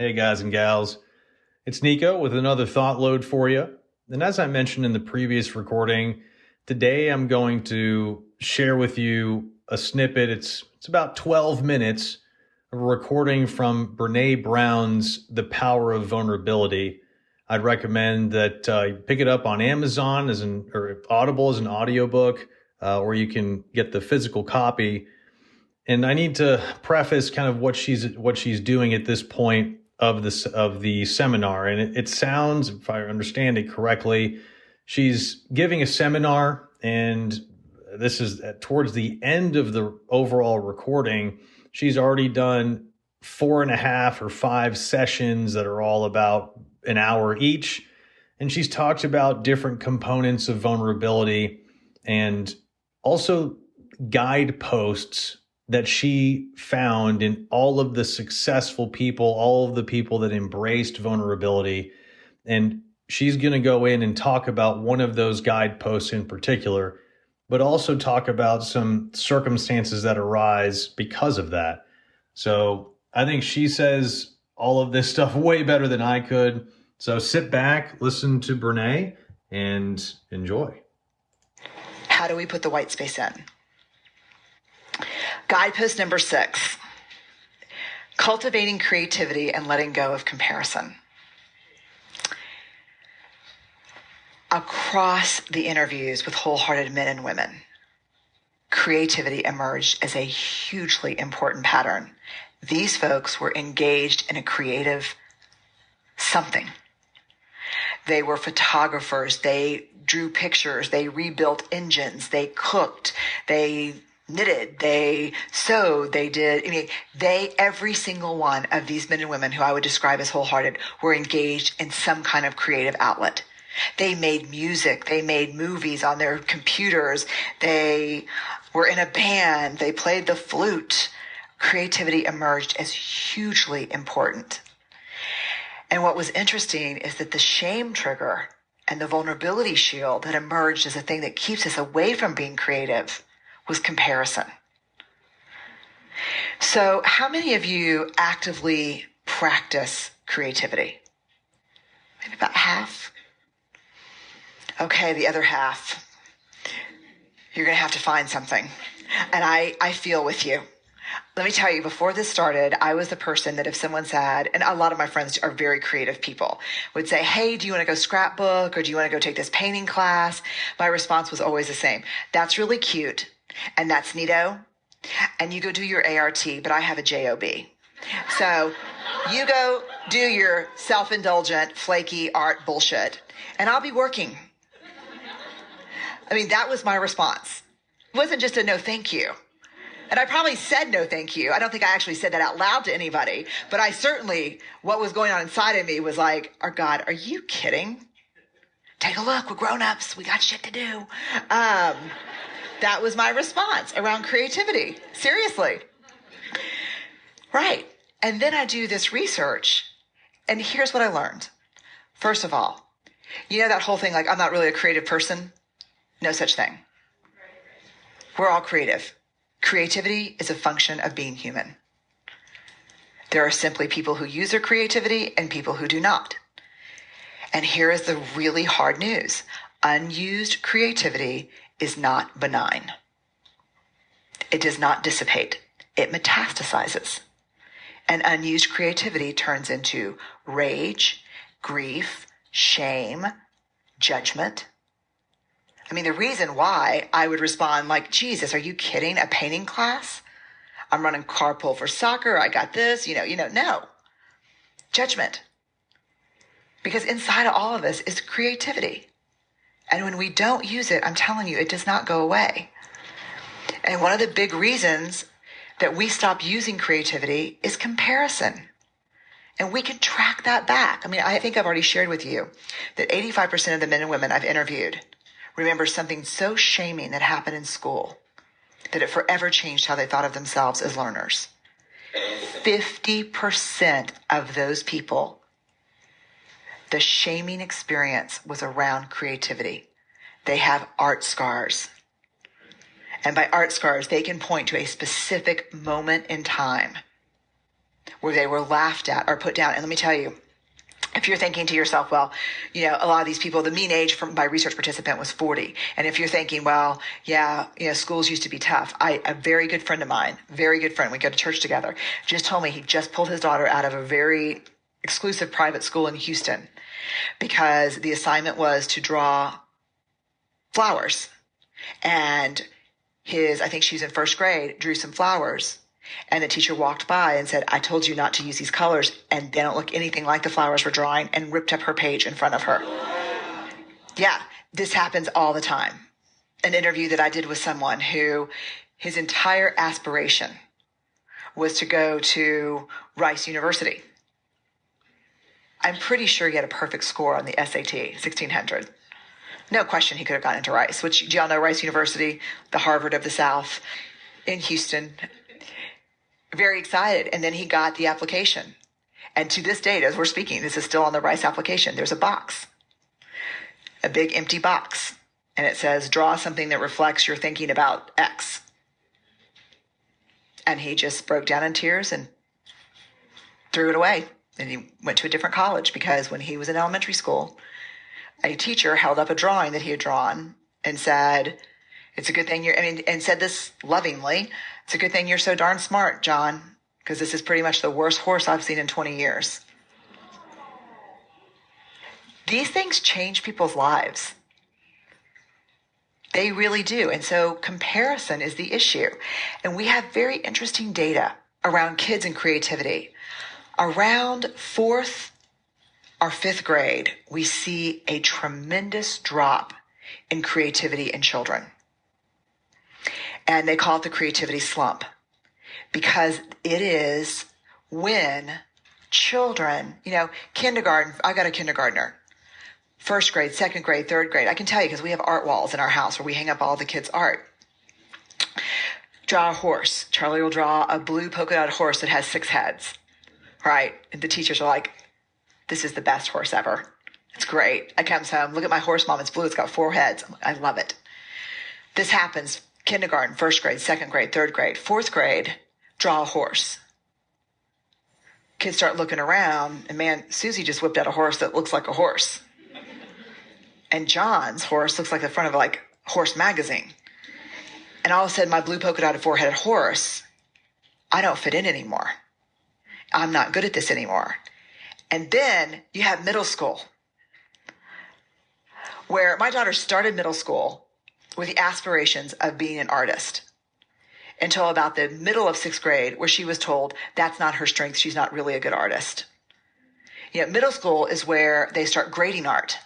Hey guys and gals, it's Nico with another ThoughtLoad for you. And as I mentioned in the previous recording, today I'm going to share with you a snippet. It's about 12 minutes of a recording from Brené Brown's The Power of Vulnerability. I'd recommend that you pick it up on Amazon or Audible as an audiobook, or you can get the physical copy. And I need to preface kind of what she's doing at this point of the seminar. And it sounds, if I understand it correctly, she's giving a seminar, and this is towards the end of the overall recording. She's already done 4.5 or 5 sessions that are all about an hour each. And she's talked about different components of vulnerability and also guideposts that she found in all of the successful people, all of the people that embraced vulnerability. And she's going to go in and talk about one of those guideposts in particular, but also talk about some circumstances that arise because of that. So I think she says all of this stuff way better than I could. So sit back, listen to Brené, and enjoy. How do we put the white space in? Guidepost number 6, cultivating creativity and letting go of comparison. Across the interviews with wholehearted men and women, creativity emerged as a hugely important pattern. These folks were engaged in a creative something. They were photographers. They drew pictures. They rebuilt engines. They cooked. They knitted, they sewed, every single one of these men and women who I would describe as wholehearted were engaged in some kind of creative outlet. They made music, they made movies on their computers, they were in a band, they played the flute. Creativity emerged as hugely important. And what was interesting is that the shame trigger and the vulnerability shield that emerged as a thing that keeps us away from being creative was comparison. So how many of you actively practice creativity? Maybe about half. Okay, the other half. You're going to have to find something. And I feel with you. Let me tell you, before this started, I was the person that if someone said, and a lot of my friends are very creative people, would say, hey, do you want to go scrapbook or do you want to go take this painting class? My response was always the same. That's really cute. And that's neato. And you go do your ART, but I have a JOB. So you go do your self-indulgent, flaky art bullshit, and I'll be working. I mean, that was my response. It wasn't just a no thank you. And I probably said no thank you. I don't think I actually said that out loud to anybody, but I certainly, what was going on inside of me was like, oh God, are you kidding? Take a look, we're grown-ups, we got shit to do. That was my response around creativity. Seriously. Right. And then I do this research, and here's what I learned. First of all, you know that whole thing, like, I'm not really a creative person? No such thing. We're all creative. Creativity is a function of being human. There are simply people who use their creativity and people who do not. And here is the really hard news. Unused creativity is not benign. It does not dissipate. It metastasizes. And unused creativity turns into rage, grief, shame, judgment. I mean, the reason why I would respond like, Jesus, are you kidding? A painting class? I'm running carpool for soccer. I got this, no. Judgment. Because inside of all of us is creativity. And when we don't use it, I'm telling you, it does not go away. And one of the big reasons that we stop using creativity is comparison. And we can track that back. I mean, I think I've already shared with you that 85% of the men and women I've interviewed remember something so shaming that happened in school that it forever changed how they thought of themselves as learners. 50% of those people, the shaming experience was around creativity. They have art scars. And by art scars, they can point to a specific moment in time where they were laughed at or put down. And let me tell you, if you're thinking to yourself, well, a lot of these people, the mean age by research participant was 40. And if you're thinking, well, yeah, schools used to be tough. A very good friend of mine, very good friend, we go to church together, just told me he just pulled his daughter out of a very exclusive private school in Houston because the assignment was to draw flowers. And I think she was in first grade, drew some flowers. And the teacher walked by and said, I told you not to use these colors. And they don't look anything like the flowers we're drawing, and ripped up her page in front of her. Yeah, this happens all the time. An interview that I did with someone who his entire aspiration was to go to Rice University. I'm pretty sure he had a perfect score on the SAT, 1600. No question he could have gotten into Rice, which, do y'all know Rice University, the Harvard of the South in Houston? Very excited. And then he got the application. And to this date, as we're speaking, this is still on the Rice application. There's a box, a big empty box. And it says, draw something that reflects your thinking about X. And he just broke down in tears and threw it away. And he went to a different college because when he was in elementary school, a teacher held up a drawing that he had drawn and said, it's a good thing and said this lovingly, it's a good thing you're so darn smart, John, because this is pretty much the worst horse I've seen in 20 years. These things change people's lives. They really do. And so comparison is the issue. And we have very interesting data around kids and creativity. Around 4th or 5th grade, we see a tremendous drop in creativity in children. And they call it the creativity slump because it is when children, kindergarten, I got a kindergartner, 1st grade, 2nd grade, 3rd grade. I can tell you because we have art walls in our house where we hang up all the kids' art. Draw a horse. Charlie will draw a blue polka dot horse that has 6 heads, right? And the teachers are like, this is the best horse ever. It's great. I comes home, look at my horse, Mom, it's blue. It's got 4 heads. I love it. This happens kindergarten, 1st grade, 2nd grade, 3rd grade, 4th grade, draw a horse. Kids start looking around, and man, Susie just whipped out a horse that looks like a horse. And John's horse looks like the front of like Horse magazine. And all of a sudden, my blue polka dotted 4-headed horse, I don't fit in anymore. I'm not good at this anymore. And then you have middle school, where my daughter started middle school with the aspirations of being an artist until about the middle of 6th grade, where she was told that's not her strength. She's not really a good artist. Middle school is where they start grading art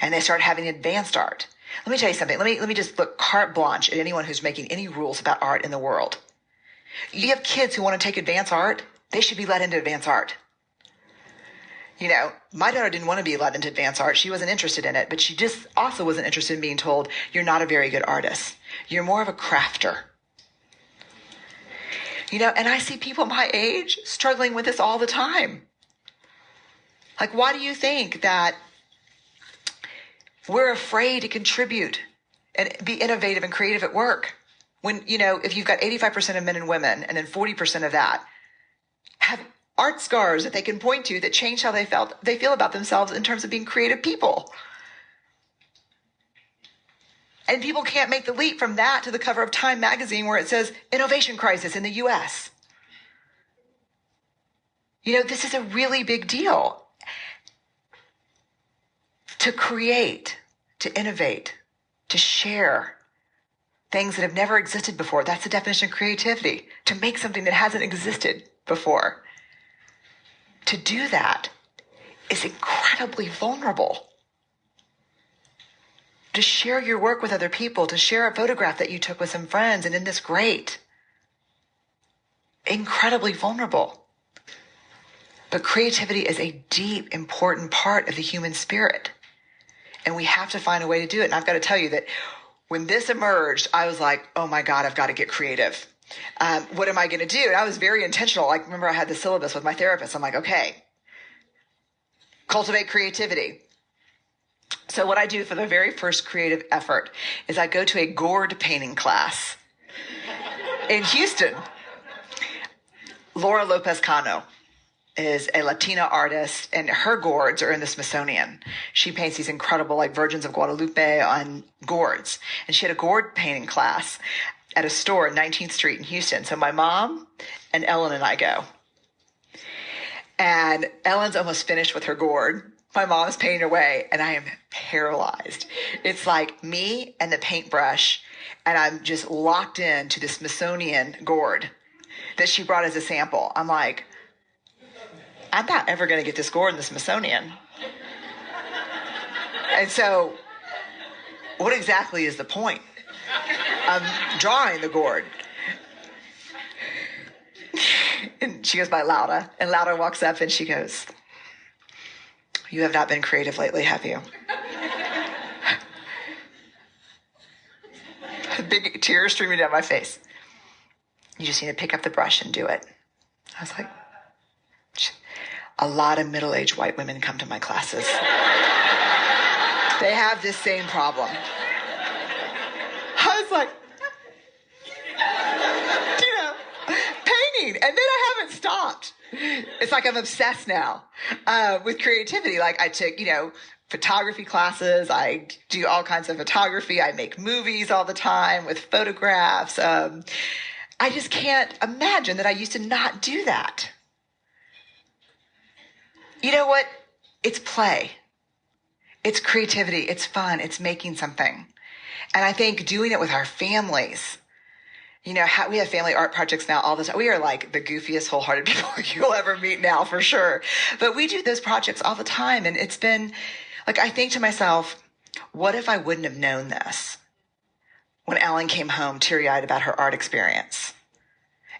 and they start having advanced art. Let me tell you something. Let me just look carte blanche at anyone who's making any rules about art in the world. You have kids who want to take advanced art. They should be let into advanced art. My daughter didn't want to be led into advanced art. She wasn't interested in it, but she just also wasn't interested in being told, you're not a very good artist. You're more of a crafter. And I see people my age struggling with this all the time. Like, why do you think that we're afraid to contribute and be innovative and creative at work? When, if you've got 85% of men and women, and then 40% of that have art scars that they can point to that change how they feel about themselves in terms of being creative people. And people can't make the leap from that to the cover of Time magazine where it says innovation crisis in the US. This is a really big deal. To create, to innovate, to share things that have never existed before. That's the definition of creativity. To make something that hasn't existed before. To do that is incredibly vulnerable. To share your work with other people, to share a photograph that you took with some friends and isn't this great? Incredibly vulnerable. But creativity is a deep, important part of the human spirit. And we have to find a way to do it. And I've got to tell you that when this emerged, I was like, oh my God, I've got to get creative. What am I going to do? And I was very intentional. Like, remember I had the syllabus with my therapist. I'm like, okay, cultivate creativity. So what I do for the very first creative effort is I go to a gourd painting class in Houston. Laura Lopez Cano is a Latina artist, and her gourds are in the Smithsonian. She paints these incredible, like Virgins of Guadalupe on gourds. And she had a gourd painting class at a store in 19th Street in Houston. So my mom and Ellen and I go. And Ellen's almost finished with her gourd. My mom's painting away, and I am paralyzed. It's like me and the paintbrush, and I'm just locked into the Smithsonian gourd that she brought as a sample. I'm like, I'm not ever going to get this gourd in the Smithsonian. And so, what exactly is the point? I'm drawing the gourd. And she goes by Lauda, and Lauda walks up and she goes, "You have not been creative lately, have you?" Big tears streaming down my face. "You just need to pick up the brush and do it." I was like, a lot of middle-aged white women come to my classes. They have this same problem. I was like, painting. And then I haven't stopped. It's like I'm obsessed now with creativity. Like I took, photography classes. I do all kinds of photography. I make movies all the time with photographs. I just can't imagine that I used to not do that. You know what? It's play. It's creativity. It's fun. It's making something. And I think doing it with our families, we have family art projects now all the time. We are like the goofiest, wholehearted people you'll ever meet now, for sure. But we do those projects all the time. And it's been like, I think to myself, what if I wouldn't have known this when Ellen came home teary-eyed about her art experience?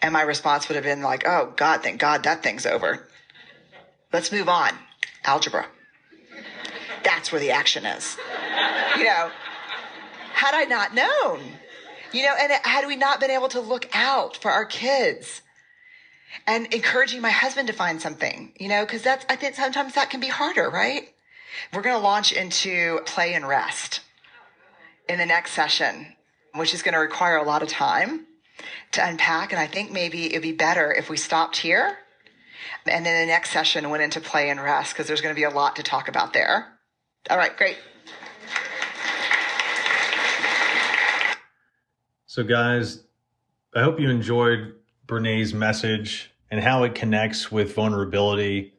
And my response would have been like, oh God, thank God that thing's over. Let's move on. Algebra. That's where the action is. Had I not known, and had we not been able to look out for our kids and encouraging my husband to find something, because I think sometimes that can be harder, right? We're going to launch into play and rest in the next session, which is going to require a lot of time to unpack. And I think maybe it'd be better if we stopped here and then the next session went into play and rest, because there's going to be a lot to talk about there. All right, great. So guys, I hope you enjoyed Brené's message and how it connects with vulnerability.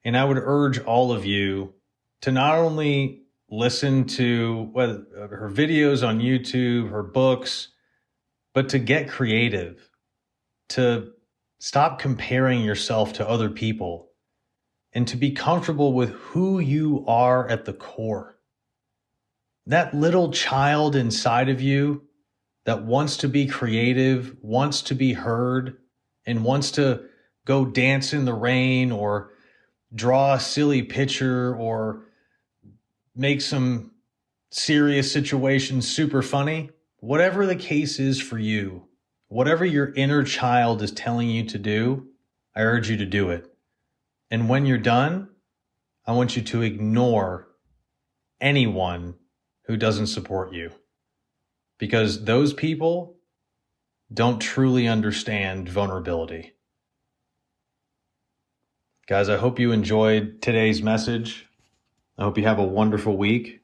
And I would urge all of you to not only listen to her videos on YouTube, her books, but to get creative, to stop comparing yourself to other people, and to be comfortable with who you are at the core. That little child inside of you that wants to be creative, wants to be heard, and wants to go dance in the rain or draw a silly picture or make some serious situations super funny. Whatever the case is for you, whatever your inner child is telling you to do, I urge you to do it. And when you're done, I want you to ignore anyone who doesn't support you, because those people don't truly understand vulnerability. Guys, I hope you enjoyed today's message. I hope you have a wonderful week.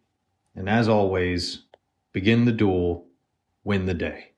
And as always, begin the duel, win the day.